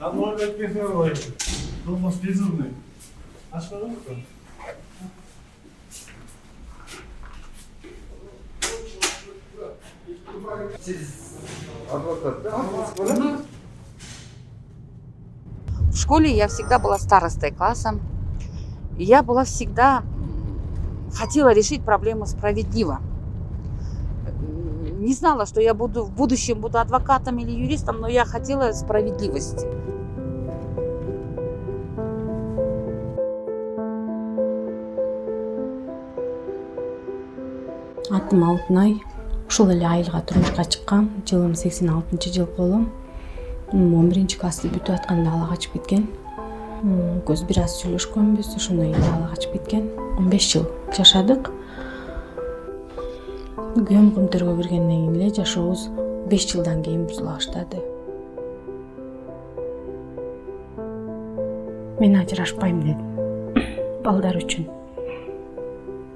Amor da que foi. Não mostei né? Acho que não. В школе я всегда была старостой класса. И я была всегда хотела решить проблему справедливо. Не знала, что я буду в будущем буду адвокатом или юристом, но я хотела справедливости. Атым Алтынай. Ушул эле айылга турмушка чыккам. Жылым 86-жыл болом. 11-классты бүтүп атканда ала качып кеткен. Көз бир аз сүйлөшкөнбүз, ошондон кийин ала качып кеткен. 15 жыл жашадык. Күйөөм Кумтөргө киргенден кийин эле жашообуз 5 жылдан кийин бузула баштады. Мен ажырашпайм дедим. Балдар үчүн.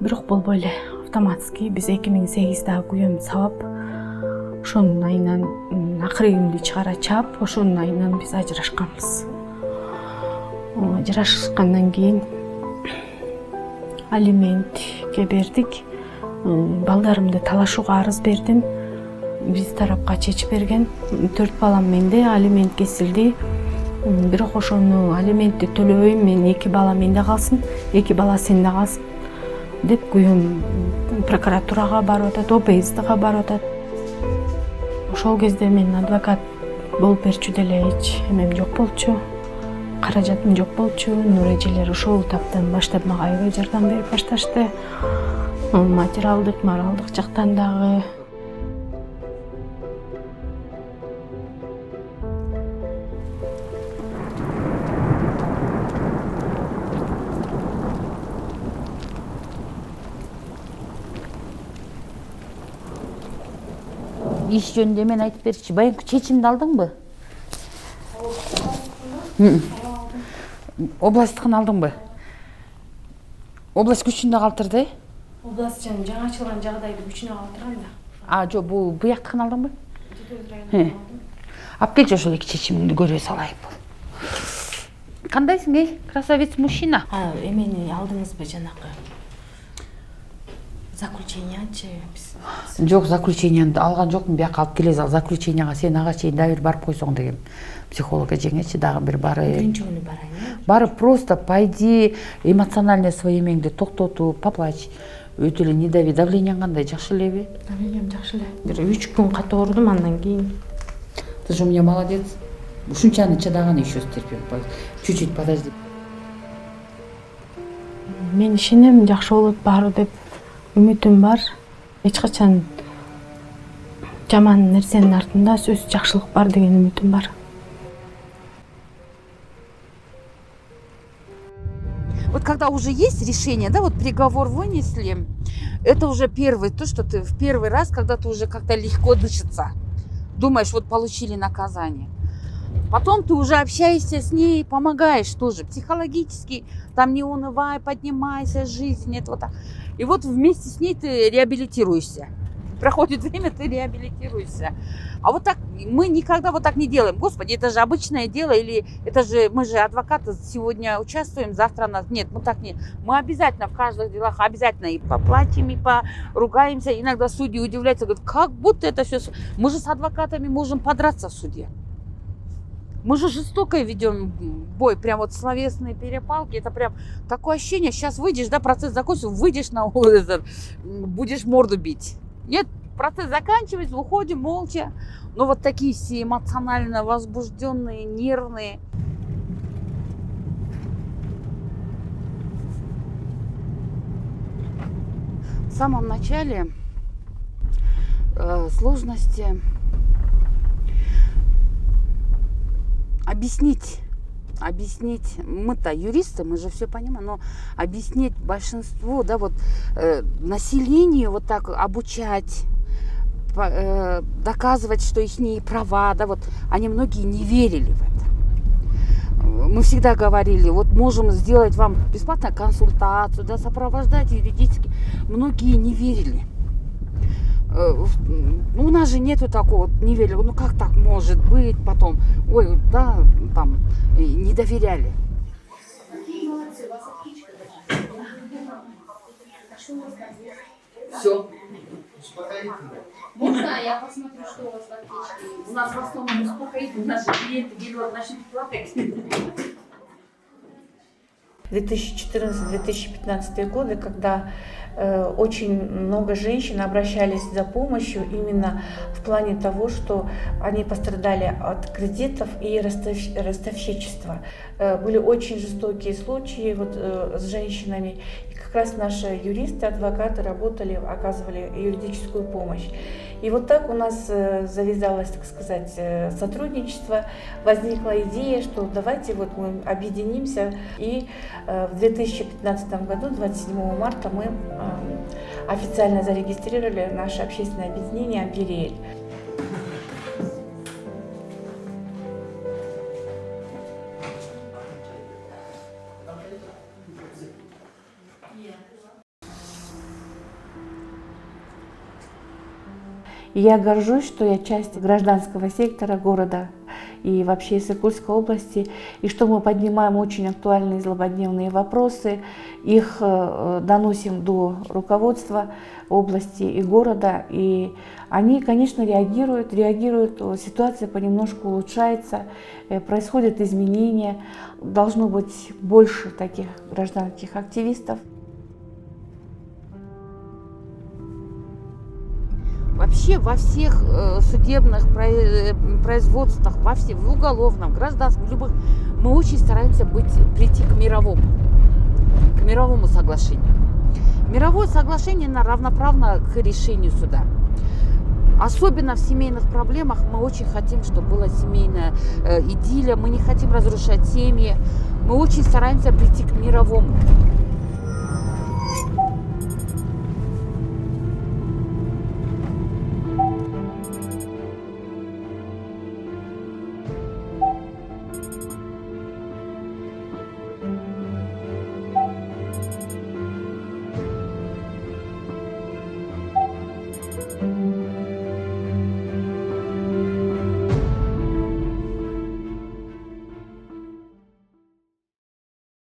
Бирок болбой эле. Автоматски биз 2008-дагы күйөөм сабап, ошонун айынан акырыгымды чыгара чаап, ошонун айынан биз ажырашканбыз. Ажырашкандан кийин алиментке бердик. Балдарымды талашууга арыз бердим. Биз тарапка чечип берген. 4 балам менде, алимент кесилди. Бирок ошону алиментти төлөбөйм, мен 2 бала менде калсын, 2 бала сенде калсын деп күйөөм прокуратурага барып атат, ОБС-га барып атат. Ошол кезде мен адвокат болуп берчү деле эч эмем жок болчу. Каражатым жок болчу. Нур эжелер ошол таптан баштап мага аябай жардам берип башташты. Материалдык, моралдык жактан дагы. Иш жөнүндө мен айтып берчи. Баягы чечимди алдыңбы? Областтыкын алдыңбы? Область күчүндө калтырды? Область жаңа ачылган жагдайды күчүнө калтырган да. Жок, бул буяктыкын алдыңбы? Алып келчи ошол эки чечимиңди көрө салайын. Кандайсың, красавец мужчина? Эмени алдыңызбы жанакы? Заключениячы биз. Жок, заключенияны алган жокмун, бияка алып келе сал. Заключенияга сен ага чейин да бир барып койсоң дегем. Психолога жеңечи дагы бир барып. Биринчи күнү барайын. Барып просто пойди, эмоциональный своё эмеңди токтотуп, поплачь. Өтө эле не дави, давлениең кандай, жакшы элеби? Давлением жакшы эле. Бир 3 күн катуу оорудум, андан кийин. Ты же у меня молодец. Ушунчаны чадаган еще стерпим. Чуть-чуть подожди. Мен ишенем, жакшы болот баары деп үмүтүм бар. Эч качан жаман нерсенин артында сөз жакшылык бар деген үмүтүм бар. Вот когда уже есть решение, да, вот приговор вынесли, это уже первый, то, что ты в первый раз, когда ты уже как-то легко дышится. Думаешь, вот получили наказание. Потом ты уже общаешься с ней, помогаешь тоже психологически, там не унывай, поднимайся, жизнь, это вот так. И вот вместе с ней ты реабилитируешься. Проходит время, ты реабилитируешься. А вот так мы никогда вот так не делаем. Господи, это же обычное дело, или это же мы же адвокаты, сегодня участвуем, завтра нас. Нет, мы так не. Мы обязательно в каждых делах обязательно и поплачем, и поругаемся. Иногда судьи удивляются, говорят, как будто это все. Мы же с адвокатами можем подраться в суде. Мы же жестоко ведем бой, прям вот словесные перепалки, это прям такое ощущение, сейчас выйдешь, да, процесс закончится, выйдешь на улицу, будешь морду бить. Нет, процесс заканчивается, выходим молча, но вот такие все эмоционально возбужденные, нервные. В самом начале сложности объяснить, мы-то юристы, мы же все понимаем, но объяснить большинству, да, вот населению вот так обучать, доказывать, что их права, да, вот они многие не верили в это. Мы всегда говорили, вот можем сделать вам бесплатную консультацию, да, сопровождать юридически. Многие не верили. у нас же нету такого, не верили, ну как так может быть потом, ой, да, там, не доверяли. Все. Можно я посмотрю, что у вас в аптечке? У нас в основном успокоительные, наши клиенты берут, начнут плакать. 2014-2015 годы, когда очень много женщин обращались за помощью именно в плане того, что они пострадали от кредитов и ростовщичества. Были очень жестокие случаи с женщинами. И как раз наши юристы, адвокаты работали, оказывали юридическую помощь. И вот так у нас завязалось, так сказать, сотрудничество, возникла идея, что давайте мы объединимся. И в 2015 году, 27 марта, мы официально зарегистрировали наше общественное объединение «Ампириэль». И я горжусь, что я часть гражданского сектора города и вообще Иссык-Кульской области, и что мы поднимаем очень актуальные злободневные вопросы, их доносим до руководства области и города, и они, конечно, реагируют, ситуация понемножку улучшается, происходят изменения, должно быть больше таких гражданских активистов. Вообще во всех судебных производствах, в уголовном, гражданском, любых, мы очень стараемся прийти к мировому соглашению. Мировое соглашение равноправно к решению суда. Особенно в семейных проблемах мы очень хотим, чтобы была семейная идиллия, мы не хотим разрушать семьи, мы очень стараемся прийти к мировому.